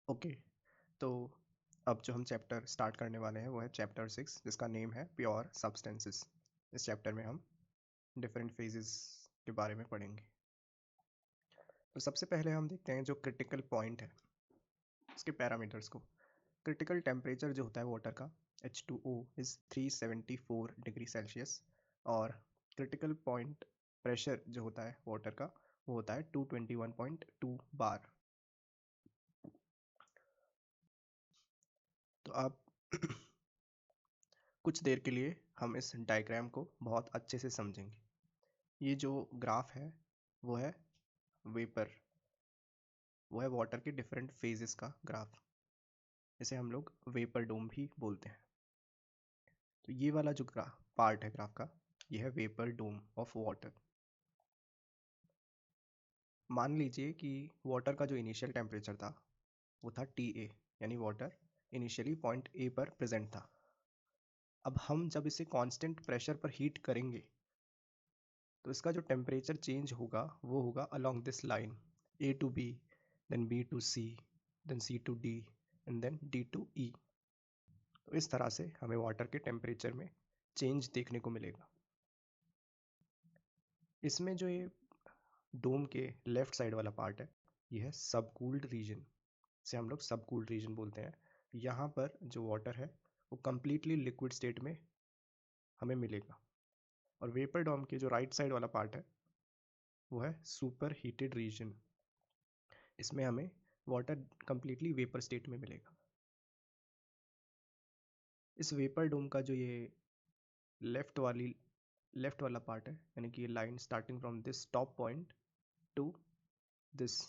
Okay, तो अब जो हम चैप्टर स्टार्ट करने वाले हैं वो है चैप्टर 6, जिसका नेम है प्योर सब्सटेंसेस। इस चैप्टर में हम डिफरेंट फेजेस के बारे में पढ़ेंगे। तो सबसे पहले हम देखते हैं जो क्रिटिकल पॉइंट है उसके पैरामीटर्स को। क्रिटिकल टेम्परेचर जो होता है वाटर का H2O इज़ 374 डिग्री सेल्सियस, और क्रिटिकल पॉइंट प्रेशर जो होता है वाटर का वो होता है 221.2 बार। तो आप कुछ देर के लिए हम इस डायग्राम को बहुत अच्छे से समझेंगे। ये जो ग्राफ है वो है वेपर, वो है वाटर के डिफरेंट फेजेस का ग्राफ। इसे हम लोग वेपर डोम भी बोलते हैं। तो ये वाला जो पार्ट है ग्राफ का, ये है वेपर डोम ऑफ वाटर। मान लीजिए कि वाटर का जो इनिशियल टेम्परेचर था वो था TA, यानी वाटर इनिशियली पॉइंट A पर प्रेजेंट था। अब हम जब इसे कांस्टेंट प्रेशर पर हीट करेंगे तो इसका जो टेम्परेचर चेंज होगा वो होगा along this line A to B, then B to C, then C to D, and then D to E। तो इस तरह से हमें वाटर के टेम्परेचर में चेंज देखने को मिलेगा। इसमें जो ये डोम के लेफ्ट साइड वाला पार्ट है ये है सब कूल्ड रीजन, इसे हम लोग सब कूल्ड रीजन बोलते हैं। यहाँ पर जो वाटर है वो कम्प्लीटली लिक्विड स्टेट में हमें मिलेगा। और वेपर डोम के जो राइट साइड वाला पार्ट है वो है सुपर हीटेड रीजन, इसमें हमें वाटर कम्प्लीटली वेपर स्टेट में मिलेगा। इस वेपर डोम का जो ये लेफ्ट वाला पार्ट है, यानी कि ये line starting from this top point two this,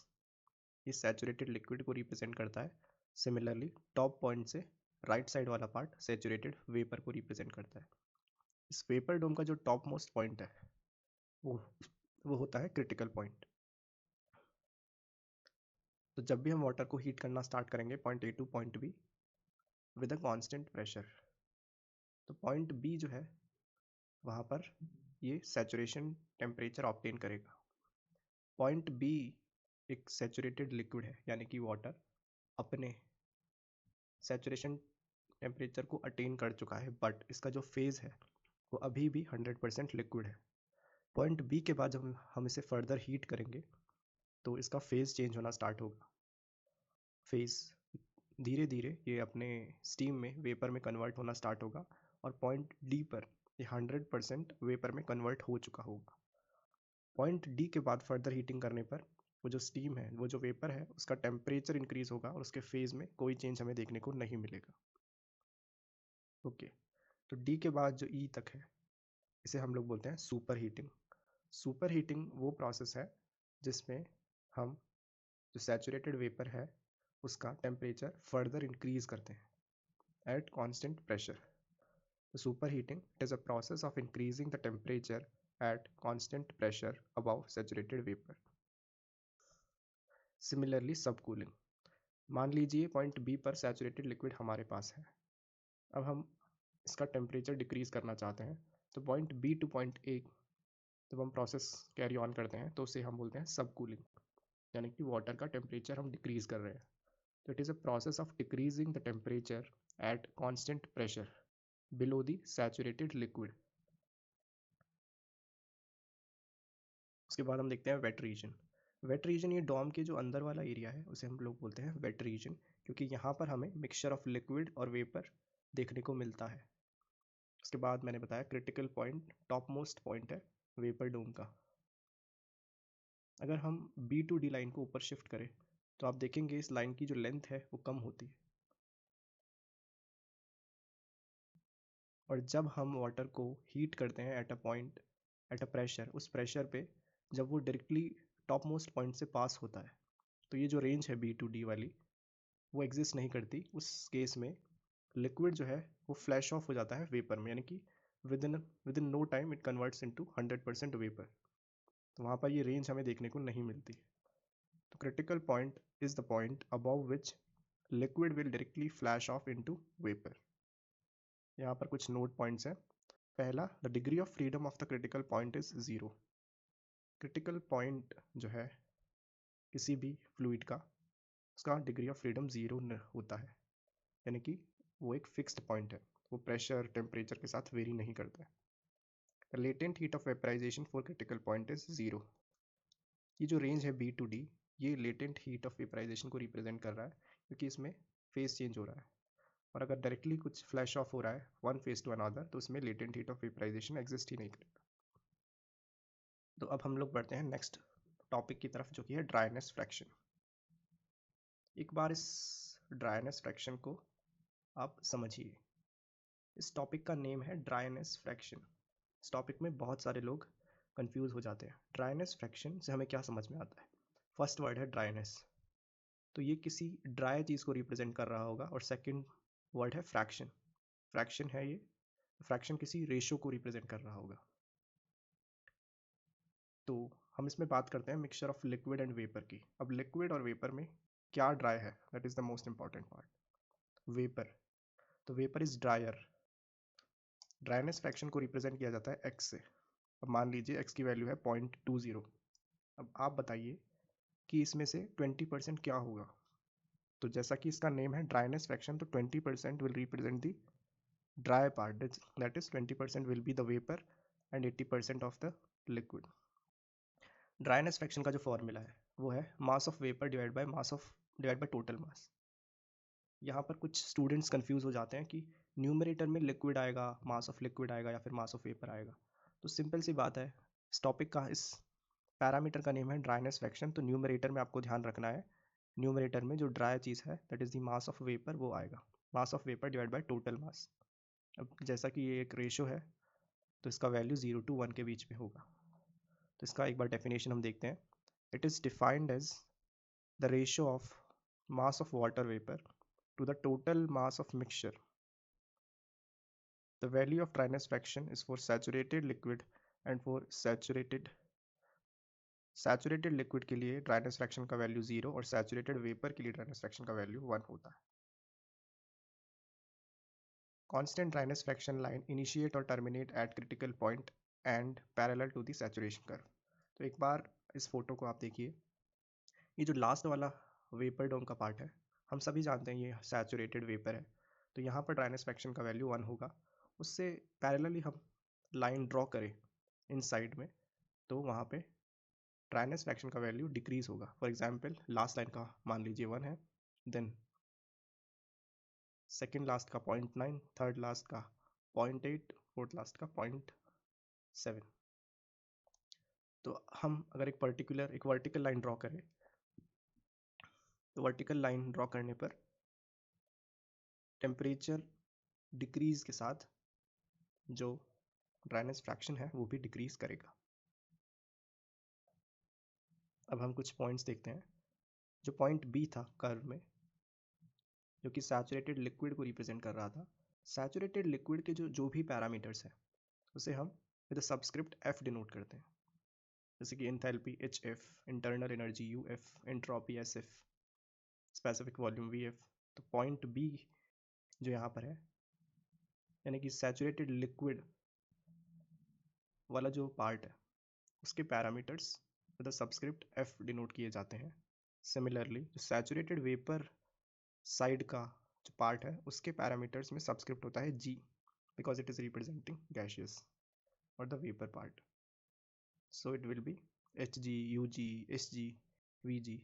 ये सैचुरेटेड लिक्विड को रिप्रेजेंट करता है। सिमिलरली टॉप पॉइंट से राइट साइड वाला पार्ट सैचुरेटेड वेपर को रिप्रेजेंट करता है। इस वेपर डोम का जो टॉप मोस्ट पॉइंट है वो वो होता है क्रिटिकल पॉइंट। तो जब भी हम वाटर को हीट करना स्टार्ट करेंगे point A two point B with a constant pressure, तो पॉइंट B जो है वहाँ पर ये सैचुरेशन टेम्परेचर ऑब्टेन करेगा। पॉइंट B एक सैचुरेटेड लिक्विड है, यानी कि वाटर अपने सैचुरेशन टेम्परेचर को अटेन कर चुका है, बट इसका जो फेज़ है वो अभी भी 100% लिक्विड है। पॉइंट B के बाद जब हम इसे फर्दर हीट करेंगे तो इसका फेज़ चेंज होना स्टार्ट होगा। फेज़ धीरे धीरे ये अपने स्टीम में वेपर में कन्वर्ट होना स्टार्ट होगा, और पॉइंट D पर ये 100% वेपर में कन्वर्ट हो चुका होगा। पॉइंट D के बाद फर्दर हीटिंग करने पर वो जो स्टीम है, वो जो वेपर है, उसका टेम्परेचर इंक्रीज होगा और उसके फेज़ में कोई चेंज हमें देखने को नहीं मिलेगा। ओके, तो D के बाद जो E तक है इसे हम लोग बोलते हैं सुपर हीटिंग। सुपर हीटिंग वो प्रोसेस है जिसमें हम जो सैचुरेटेड वेपर है उसका टेम्परेचर फर्दर इंक्रीज करते हैं at constant pressure. The superheating is a process of increasing the temperature at constant pressure above saturated vapor. Similarly, subcooling. मान लीजिए पॉइंट B पर सैचुरेटेड लिक्विड हमारे पास है। अब हम इसका टेम्परेचर डिक्रीज करना चाहते हैं, तो point B two point A जब हम प्रोसेस कैरी ऑन करते हैं तो उसे हम बोलते हैं सब कूलिंग, यानी कि वाटर का टेम्परेचर हम डिक्रीज कर रहे हैं। तो it is a process of decreasing the temperature at constant pressure below the saturated liquid. उसके बाद हम देखते हैं वेट रीजन। वेट रीजन ये डॉम के जो अंदर वाला एरिया है उसे हम लोग बोलते हैं वेट रीजन, क्योंकि यहाँ पर हमें मिक्सचर ऑफ लिक्विड और वेपर देखने को मिलता है। उसके बाद मैंने बताया critical point top most point है वेपर डोम का। अगर हम B टू D लाइन को ऊपर शिफ्ट करें तो आप देखेंगे इस लाइन की जो लेंथ है वो कम होती है, और जब हम वाटर को हीट करते हैं at a point at a pressure, उस प्रेशर पे जब वो डायरेक्टली टॉप मोस्ट पॉइंट से पास होता है तो ये जो रेंज है B टू D वाली वो एग्जिस्ट नहीं करती। उस केस में लिक्विड जो है वो फ्लैश ऑफ हो जाता है वेपर में, यानी कि within no time it converts into 100% vapour. तो वहाँ पर ये रेंज हमें देखने को नहीं मिलती। तो critical point is the point above which liquid will directly flash of into vapour. यहाँ पर कुछ नोट पॉइंट्स हैं। पहला, the degree of freedom of the critical point is 0। Critical point जो है किसी भी फ्लूइड का उसका डिग्री ऑफ फ्रीडम 0 होता है, यानी कि वो एक फिक्स्ड पॉइंट है, वो प्रेशर टेम्परेचर के साथ वेरी नहीं करता है। The latent heat of vaporisation for critical point is 0। ये जो रेंज है बी टू डी, ये लेटेंट हीट ऑफ वेपराइजेशन को रिप्रेजेंट कर रहा है, क्योंकि इसमें फेस चेंज हो रहा है। और अगर डायरेक्टली कुछ फ्लैश ऑफ हो रहा है वन फेस टू अनदर, तो उसमें latent heat of vaporisation exist ही नहीं करेगा। तो अब हम लोग बढ़ते हैं नेक्स्ट टॉपिक की तरफ, जो कि है ड्राइनेस फ्रैक्शन। एक बार इस ड्राइनेस फ्रैक्शन को आप समझिए। इस टॉपिक का नेम है ड्राइनेस फ्रैक्शन। इस टॉपिक में बहुत सारे लोग कंफ्यूज हो जाते हैं। ड्राइनेस फ्रैक्शन से हमें क्या समझ में आता है? फर्स्ट वर्ड है ड्राइनेस, तो ये किसी ड्राई चीज़ को रिप्रेजेंट कर रहा होगा। और सेकंड वर्ड है फ्रैक्शन, फ्रैक्शन है ये, फ्रैक्शन किसी रेशो को रिप्रेजेंट कर रहा होगा। तो हम इसमें बात करते हैं mixture of liquid and vapour की। अब लिक्विड और वेपर में क्या ड्राई है, that is the most important part. Vapour, तो vapour is drier. Dryness fraction को रिप्रेजेंट किया जाता है एक्स से। अब मान लीजिए एक्स की वैल्यू है 0.20। अब आप बताइए कि इसमें से 20% क्या होगा। तो जैसा कि इसका नेम है ड्राइनेस फ्रैक्शन, तो 20% will represent the dry part, that is 20% will be the vapour and 80% of the liquid. Dryness fraction का जो फॉर्मूला है वो है mass of vapour divide by total mass. यहाँ पर कुछ स्टूडेंट्स कंफ्यूज हो जाते हैं कि न्यूमरेटर में लिक्विड आएगा, मास ऑफ लिक्विड आएगा, या फिर मास ऑफ वेपर आएगा। तो सिंपल सी बात है, इस टॉपिक का, इस पैरामीटर का नेम है ड्राइनेस फ्रैक्शन। तो न्यूमरेटर में आपको ध्यान रखना है, न्यूमरेटर में जो ड्राई चीज़ है that is the mass of vapour, वो आएगा, mass of vapour divide by total mass. अब जैसा कि ये एक रेशो है, तो इसका वैल्यू 0 to 1 के बीच में होगा। तो इसका एक बार डेफिनेशन हम देखते हैं। It is defined as the ratio of mass of water vapor to the total mass of mixture. The value of dryness fraction is for saturated liquid and for saturated liquid के लिए dryness fraction का value 0 और saturated vapor के लिए dryness fraction का value 1 होता है। Constant dryness fraction line initiate और terminate at critical point and parallel to the saturation curve. तो एक बार इस फोटो को आप देखिए, ये जो लास्ट वाला वेपर डोम का पार्ट है, हम सभी जानते हैं ये सैचुरेटेड वेपर है। तो यहाँ पर ड्राइनेस फ्रैक्शन का वैल्यू 1 होगा। उससे पैरेलली हम लाइन ड्रॉ करें इन साइड में, तो वहाँ पे ड्राइनेस फ्रैक्शन का वैल्यू डिक्रीज होगा। फॉर एग्जांपल लास्ट लाइन का मान लीजिए 1 है, देन सेकेंड लास्ट का 0.9, थर्ड लास्ट का 0.8, फोर्थ लास्ट का 0.7। तो हम अगर एक वर्टिकल लाइन ड्रॉ करें, तो वर्टिकल लाइन ड्रॉ करने पर टेम्परेचर डिक्रीज के साथ जो ड्राइनेस फ्रैक्शन है वो भी डिक्रीज करेगा। अब हम कुछ पॉइंट्स देखते हैं। जो पॉइंट बी था कर्व में, जो कि सैचुरेटेड लिक्विड को रिप्रेजेंट कर रहा था, सैचुरेटेड लिक्विड के जो भी पैरामीटर्स हैं उसे हम विद सब्सक्रिप्ट एफ डिनोट करते हैं। जैसे कि enthalpy HF, internal energy UF, entropy SF, specific volume VF। तो पॉइंट बी जो यहाँ पर है, यानी कि सैचुरेटेड लिक्विड वाला जो पार्ट है, उसके parameters with subscript F denote किए जाते हैं। सिमिलरली जो सैचुरेटेड वेपर साइड का जो पार्ट है, उसके पैरामीटर्स में सब्सक्रिप्ट होता है G, because it is representing gaseous और the vapour part. So it will be HG, UG, SG, VG।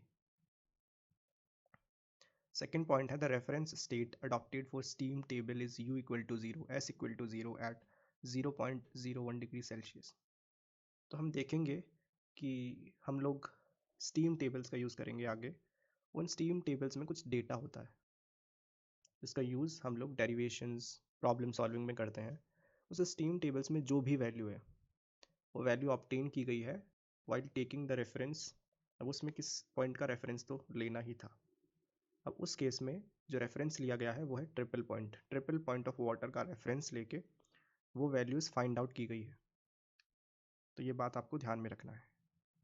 Second point है, the reference state adopted for steam table is U equal to 0, S equal to 0 at 0.01 degree Celsius. तो हम देखेंगे कि हम लोग steam tables का use करेंगे आगे। उन स्टीम टेबल्स में कुछ डेटा होता है, इसका यूज़ हम लोग डेरिवेशंस, प्रॉब्लम सॉल्विंग में करते हैं। उस स्टीम टेबल्स में जो भी वैल्यू है, वो वैल्यू ऑब्टेन की गई है वाइल टेकिंग द रेफरेंस। अब उसमें किस पॉइंट का रेफरेंस तो लेना ही था। अब उस केस में जो रेफरेंस लिया गया है वो है ट्रिपल पॉइंट ऑफ वाटर का रेफरेंस लेके वो वैल्यूज़ फाइंड आउट की गई है। तो ये बात आपको ध्यान में रखना है।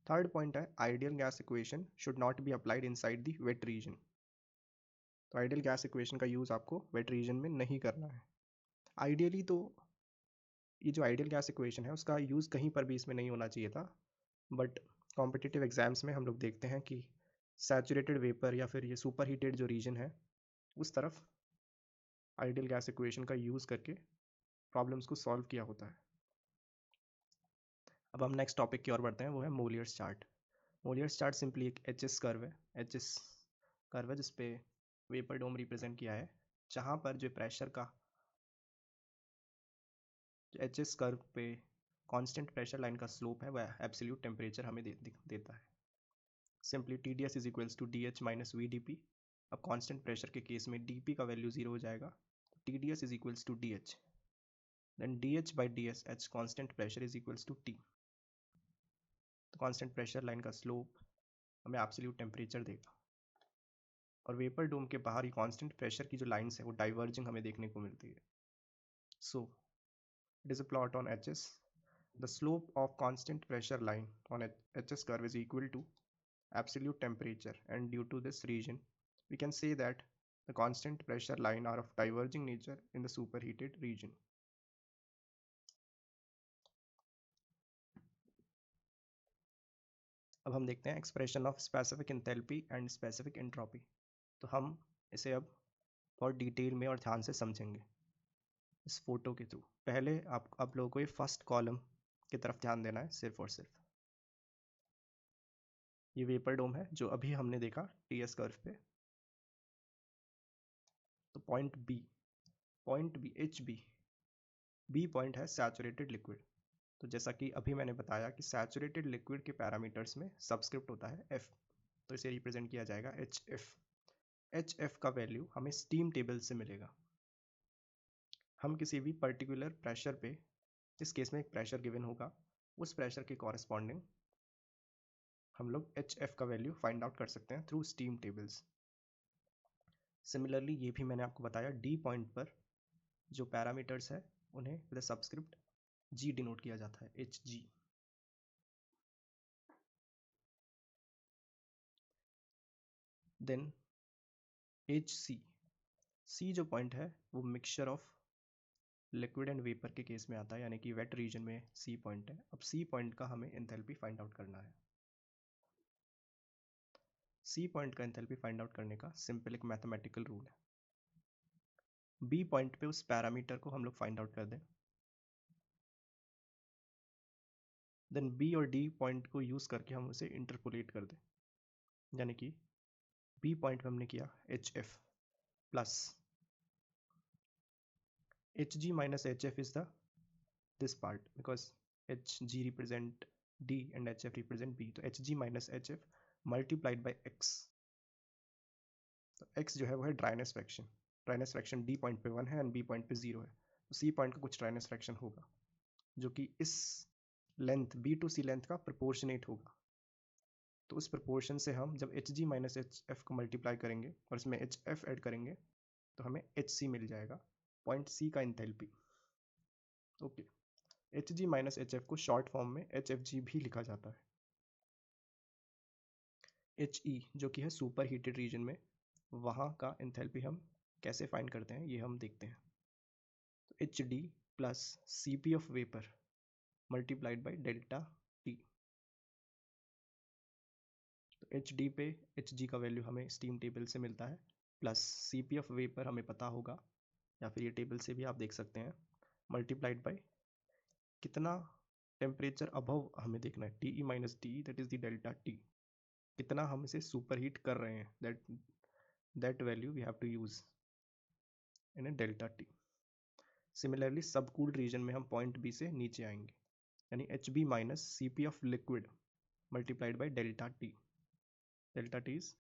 थर्ड पॉइंट है, ideal gas equation should not be applied inside the wet region. तो आइडियल गैस इक्वेशन का यूज़ आपको वेट रीजन में नहीं करना है। आइडियली तो ये जो आइडियल गैस इक्वेशन है उसका यूज़ कहीं पर भी इसमें नहीं होना चाहिए था, बट कॉम्पिटिटिव एग्जाम्स में हम लोग देखते हैं कि सैचुरेटेड वेपर या फिर ये सुपर हीटेड जो रीजन है उस तरफ आइडियल गैस इक्वेशन का यूज़ करके प्रॉब्लम्स को सॉल्व किया होता है। अब हम नेक्स्ट टॉपिक की ओर बढ़ते हैं, वो है मोलियर्स चार्ट। मोलियर्स चार्ट सिंपली एक एच कर्व है, कर्व है जिसपे वेपर डोम रिप्रेजेंट किया है, जहाँ पर जो प्रेशर का एच कर्व पे कांस्टेंट प्रेशर लाइन का स्लोप है वह एब्सोल्यूट टेम्परेचर हमें देता है। Simply TdS is equals to DH minus VdP। अब कांस्टेंट प्रेशर के केस में dP का वैल्यू 0 हो जाएगा, TdS is equals to DH, then DH by DS H constant pressure is equals to T। तो कांस्टेंट प्रेशर लाइन का slope हमें absolute temperature देगा, और वेपर डोम के बाहर ही कांस्टेंट प्रेशर की जो लाइंस है वो डाइवर्जिंग हमें देखने को मिलती है। So it is a plot on HS. The slope of constant pressure line on HS curve is equal to absolute temperature, and due to this region we can say that the constant pressure line are of diverging nature in the superheated region. अब हम देखते हैं expression of specific enthalpy and specific entropy. तो हम इसे अब और detail में और ध्यान से समझेंगे इस फोटो के थ्रू। पहले आप लोगों को ये फर्स्ट कॉलम की तरफ ध्यान देना है सिर्फ और सिर्फ। ये वेपर डोम है जो अभी हमने देखा TS कर्व पे। तो point B HB, B point है सैचुरेटेड लिक्विड। तो जैसा कि अभी मैंने बताया कि सैचुरेटेड लिक्विड के पैरामीटर्स में सबस्क्रिप्ट होता है F, तो इसे रिप्रेजेंट किया जाएगा HF। HF का वैल्यू हमें स्टीम टेबल से मिलेगा। हम किसी भी पर्टिकुलर प्रेशर पे, इस केस में एक प्रेशर गिवन होगा, उस प्रेशर के कॉरेस्पॉन्डिंग हम लोग HF का वैल्यू फाइंड आउट कर सकते हैं थ्रू स्टीम टेबल्स। सिमिलरली ये भी मैंने आपको बताया, D पॉइंट पर जो पैरामीटर्स है उन्हें विद सबस्क्रिप्ट G डिनोट किया जाता है, HG। देन HC, C जो पॉइंट है वो mixture of liquid and vapour के केस में आता है, यानी कि वेट रीजन में C पॉइंट है। अब C पॉइंट का हमें एंथैल्पी फाइंड आउट करना है। C पॉइंट का एंथैल्पी फाइंड आउट करने का सिंपल एक मैथमेटिकल रूल है। B पॉइंट पे उस पैरामीटर को हम लोग फाइंड आउट कर दें, देन B और D पॉइंट को यूज करके हम उसे इंटरपोलेट कर दें, यानी कि B पॉइंट पे हमने किया HF plus HG minus HF is the this part because HG represent D and HF represent B, तो HG minus HF multiplied by X। तो X जो है वो है ड्राइनेस फ्रैक्शन D पॉइंट पे 1 है एंड B पॉइंट पे 0 है, तो C पॉइंट का कुछ ड्राइनेस फ्रैक्शन होगा जो कि इस length B to C length का प्रोपोर्शनेट होगा। तो उस प्रोपोर्शन से हम जब HG माइनस HF को मल्टीप्लाई करेंगे और इसमें HF ऐड करेंगे तो हमें HC मिल जाएगा, पॉइंट C का enthalpy. Okay, HG minus HF को शॉर्ट फॉर्म में HFG भी लिखा जाता है। HE जो कि है सुपर हीटेड रीजन में, वहाँ का एंथैल्पी हम कैसे फाइंड करते हैं ये हम देखते हैं। तो HD plus CP of vapour multiplied by delta T। तो HD पे HG का वैल्यू हमें स्टीम टेबल से मिलता है, प्लस CP ऑफ वेपर हमें पता होगा, या फिर ये टेबल से भी आप देख सकते हैं, मल्टीप्लाइड बाई कितना टेम्परेचर अबव हमें देखना है, TE minus TE that is the delta T। कितना हम इसे सुपर हीट कर रहे हैं, that value we have to use in a delta T। Similarly subcooled region में हम पॉइंट B से नीचे आएंगे, यानी HB minus CP of liquid multiplied by delta T। Delta T is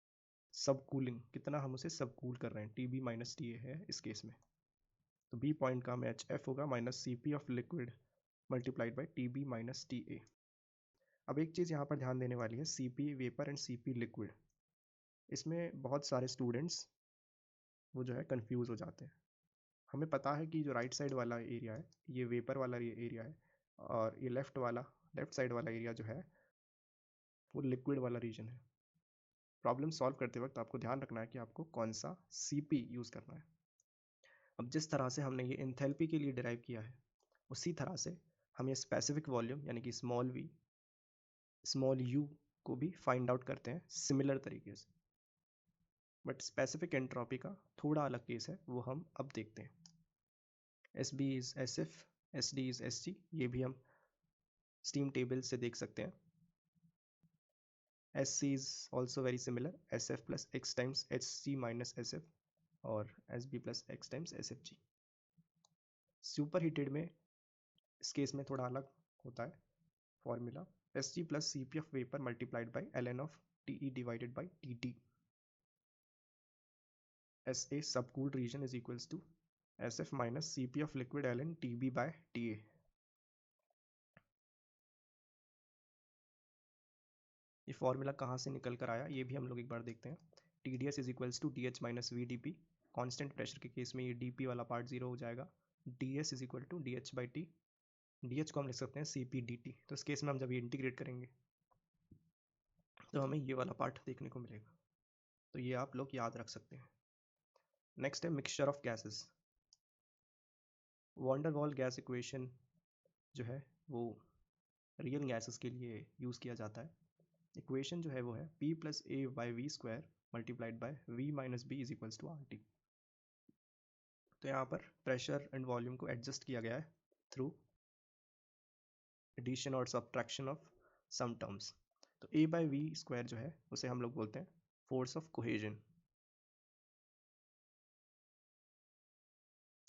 subcooling, कितना हम उसे सब कूल कर रहे हैं, TB माइनस TA है इस केस में। तो B पॉइंट का हमें HF होगा minus CP of liquid multiplied by TB minus TA। अब एक चीज़ यहाँ पर ध्यान देने वाली है, CP vapour and CP liquid, इसमें बहुत सारे स्टूडेंट्स वो जो है कंफ्यूज हो जाते हैं। हमें पता है कि जो राइट साइड वाला एरिया है ये वेपर वाला एरिया है, और ये लेफ्ट साइड वाला एरिया जो है वो लिक्विड वाला रीजन है। प्रॉब्लम सॉल्व करते वक्त आपको ध्यान रखना है कि आपको कौन सा CP यूज़ करना है। अब जिस तरह से हमने ये एंथैल्पी के लिए डिराइव किया है, उसी तरह से हम ये स्पेसिफिक वॉल्यूम यानी कि स्मॉल v स्मॉल u को भी फाइंड आउट करते हैं सिमिलर तरीके से, बट स्पेसिफिक एंट्रोपी का थोड़ा अलग केस है, वो हम अब देखते हैं। SB is SF, SD is SG, ये भी हम स्टीम टेबल से देख सकते हैं। SC is also very similar, SF plus X times HC minus SF और SB plus X times SFG। Super heated में इस केस में थोड़ा अलग होता है formula, SG plus CP of vapor multiplied by ln of TE divided by TT। SA subcooled region is equals to SF minus CP of liquid ln TB by TA। ये formula कहाँ से निकल कर आया ये भी हम लोग एक बार देखते हैं। TDS is equals to DH minus VDP। Constant pressure के केस में ये DP वाला पार्ट जीरो हो जाएगा। DS is equal to DH by T। DH को हम लिख सकते हैं CP DT। तो इस केस में हम जब ये इंटीग्रेट करेंगे तो हमें ये वाला पार्ट देखने को मिलेगा, तो ये आप लोग याद रख सकते हैं। नेक्स्ट है mixture of gases. Van der Waals gas equation जो है वो रियल गैसेस के लिए यूज़ किया जाता है। इक्वेशन जो है वो है P plus A by V square multiplied by V minus B is equals to RT। तो यहाँ पर प्रेशर एंड वॉल्यूम को एडजस्ट किया गया है थ्रू एडिशन और सब्ट्रैक्शन ऑफ सम टर्म्स। तो A बाई वी स्क्वायर जो है उसे हम लोग बोलते हैं force of cohesion.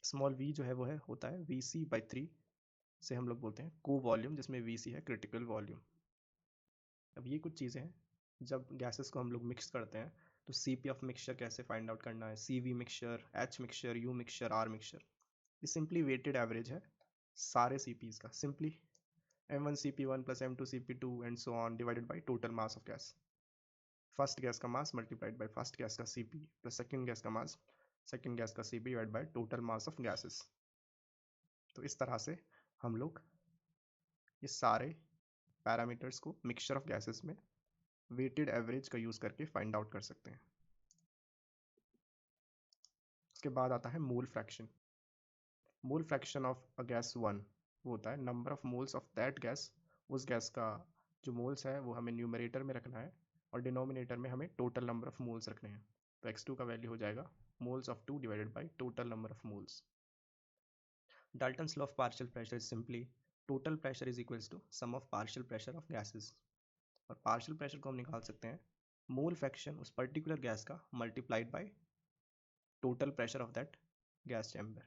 Small v जो है वो है होता है VC बाई 3 से हम लोग बोलते हैं को वॉल्यूम, जिसमें VC है क्रिटिकल वॉल्यूम। अब ये कुछ चीज़ें हैं, जब गैसेस को हम लोग मिक्स करते हैं तो CP ऑफ मिक्सचर कैसे फाइंड आउट करना है, CV mixture, H mixture, U mixture, R mixture. ये सिंपली वेटेड एवरेज है सारे CPs का, simply M1 CP1 plus M2 CP2 and so on divided by total mass of gas. First gas का mass multiplied by first gas का CP plus second gas का mass second gas का CP divide by total mass of gases. तो इस तरह से हम लोग ये सारे पैरामीटर्स को मिक्सचर ऑफ गैसेस में वेटेड एवरेज का यूज़ करके फाइंड आउट कर सकते हैं। उसके बाद आता है mole fraction. Mole fraction of a gas 1 वो होता है number of moles of that gas. उस गैस का जो मोल्स है वो हमें न्यूमरेटर में रखना है और डिनोमिनेटर में हमें टोटल नंबर ऑफ मोल्स रखने हैं। तो x2 का वैल्यू हो जाएगा moles of 2 divided by total number of moles. Dalton's law of partial pressure is simply total pressure is equals to sum of partial pressure of gases। और partial pressure को हम निकाल सकते हैं मोल फ्रैक्शन उस particular gas का multiplied by total pressure of that gas chamber.